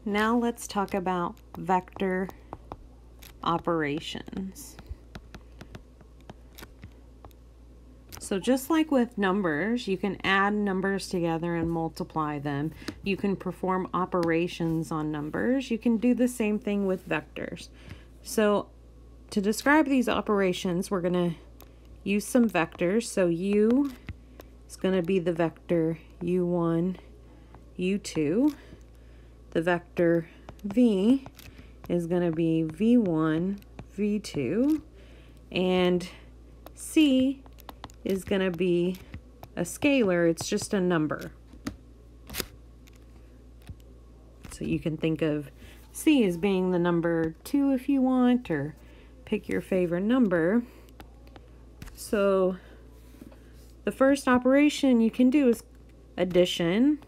now let's talk about vector operations. So just like with numbers, you can add numbers together and multiply them. You can perform operations on numbers. You can do the same thing with vectors. So to describe these operations, we're going to use some vectors. So u is going to be the vector u1, u2. The vector v is going to be v1, v2. And c is going to be a scalar. It's just a number. So you can think of c as being the number 2 if you want, or pick your favorite number. So the first operation you can do is addition,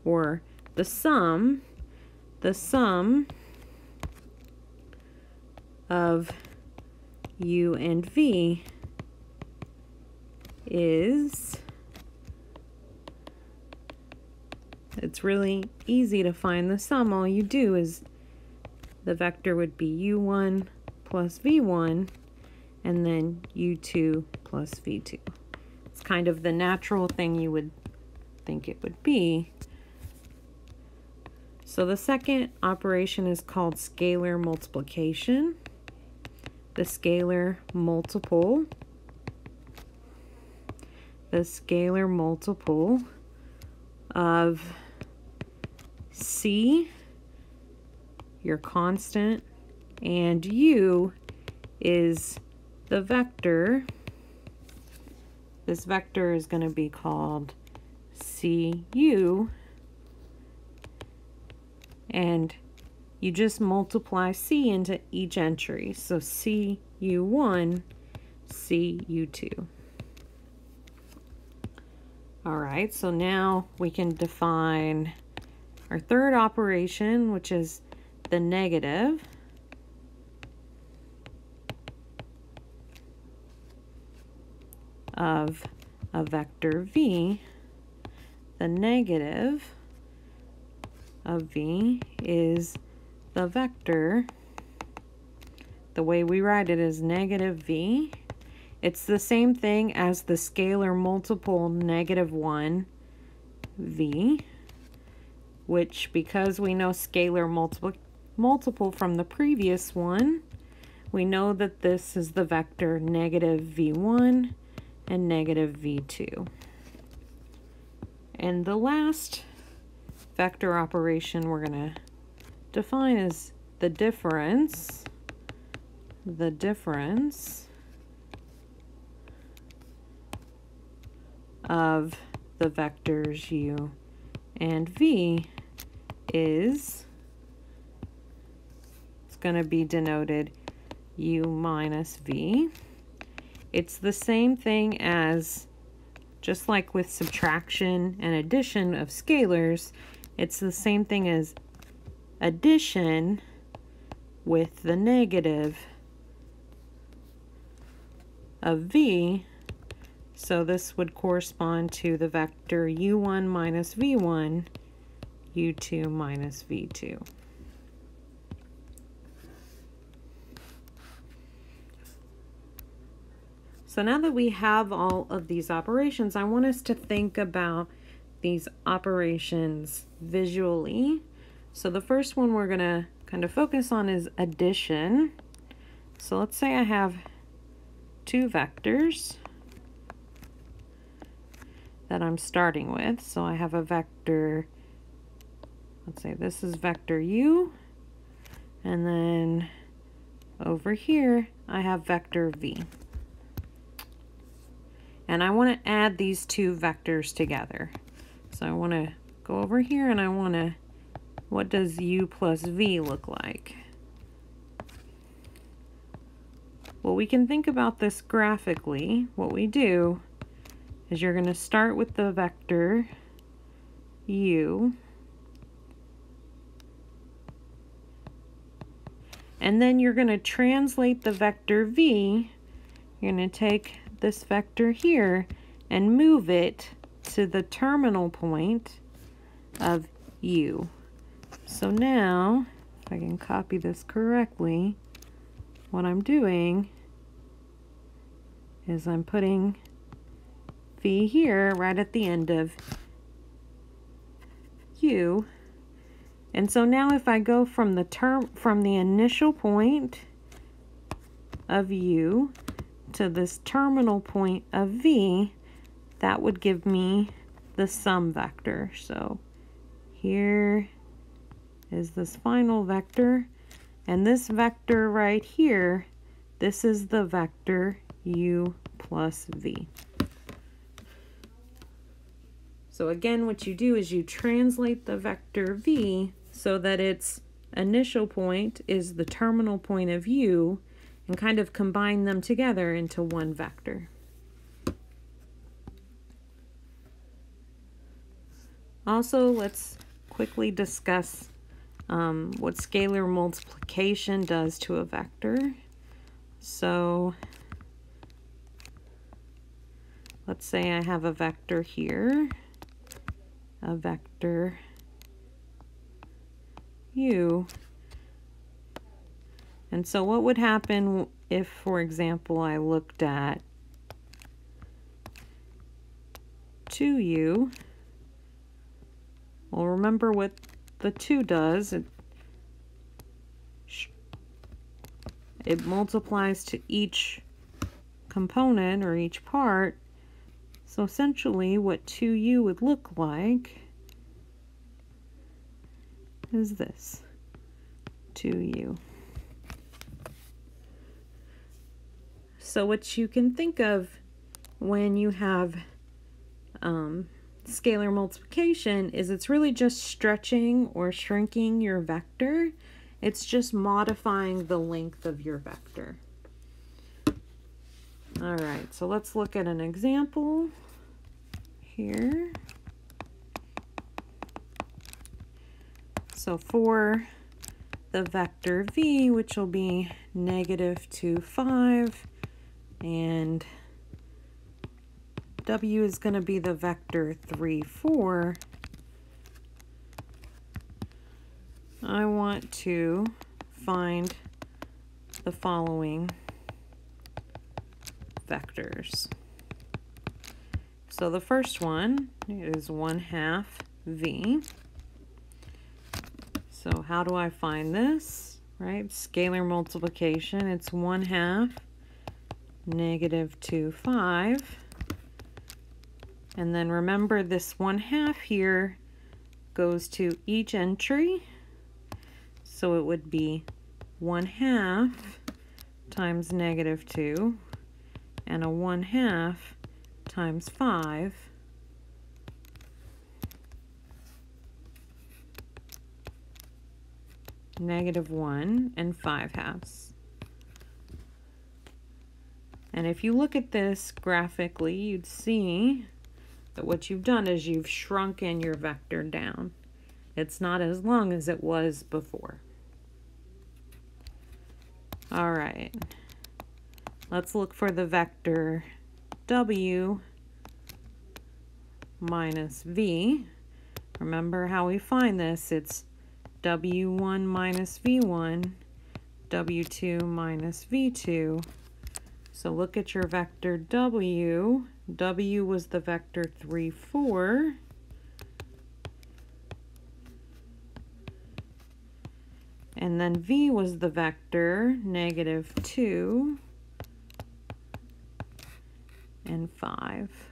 or the sum of u and v is, it's really easy to find the sum. All you do is the vector would be u1 plus v1 and then u2 plus v2. It's kind of the natural thing you would think it would be. So the second operation is called scalar multiplication. The scalar multiple. The scalar multiple of c, your constant, and u is the vector. This vector is going to be called cu, and you just multiply c into each entry. So cu1, cu2. Alright, so now we can define our third operation, which is the negative. Of a vector v. The negative of v is the vector. The way we write it is negative v. It's the same thing as the scalar multiple -1 v, which, because we know scalar multiple from the previous one, we know that this is the vector negative v1 and negative v2. And the last vector operation we're going to define is the difference. The difference of the vectors u and v is, it's going to be denoted u minus v. It's the same thing as, just like with subtraction and addition of scalars, it's the same thing as addition with the negative of v. So this would correspond to the vector u1 minus v1, u2 minus v2. So now that we have all of these operations, I want us to think about these operations visually. So the first one we're going to kind of focus on is addition. So let's say I have two vectors that I'm starting with. So I have a vector, let's say this is vector u, and then over here I have vector v. And I want to add these two vectors together. So I want to go over here and I want to, what does u plus v look like? Well, we can think about this graphically. What we do is you're going to start with the vector u, and then you're going to translate the vector v. You're going to take this vector here and move it to the terminal point of u. So now, if I can copy this correctly, what I'm doing is I'm putting V here right at the end of U. And so now if I go from the initial point of U to this terminal point of V, that would give me the sum vector. So here is this final vector, and this vector right here, this is the vector U plus V. So again, what you do is you translate the vector V so that its initial point is the terminal point of U, and kind of combine them together into one vector. Also, let's quickly discuss what scalar multiplication does to a vector. So let's say I have a vector here, a vector U. And so what would happen if, for example, I looked at 2U? Well, remember what the 2 does. It multiplies to each component or each part. So essentially what 2U would look like is this, 2U. So what you can think of when you have scalar multiplication is it's really just stretching or shrinking your vector. It's just modifying the length of your vector. All right, so let's look at an example here. So for the vector V, which will be -2, 5, and W is going to be the vector 3, 4. I want to find the following vectors. So the first one is 1/2 V. So how do I find this? Right? Scalar multiplication. It's 1/2 -2, 5. And then remember this 1/2 here goes to each entry. So it would be 1/2 times -2 and a 1/2 times 5. -1 and 5/2. And if you look at this graphically, you'd see that what you've done is you've shrunken your vector down. It's not as long as it was before. All right, let's look for the vector W minus V. Remember how we find this? It's W1 minus V1, W2 minus V2. So look at your vector W. W was the vector 3, 4. And then V was the vector -2 and 5.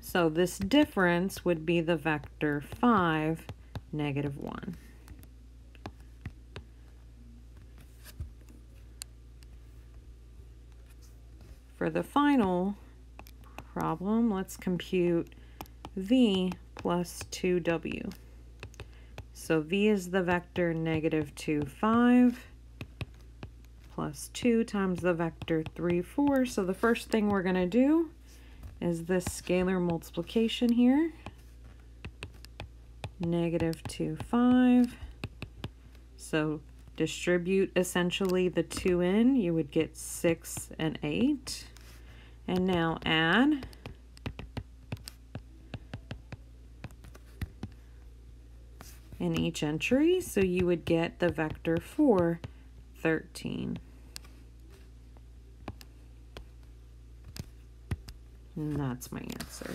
So this difference would be the vector 5, -1. For the final problem, let's compute V plus 2W. So V is the vector -2, 5 plus 2 times the vector 3, 4. So the first thing we're going to do is this scalar multiplication here. -2, 5. So distribute essentially the 2 in, you would get 6 and 8. And now add in each entry, so you would get the vector for 13. And that's my answer.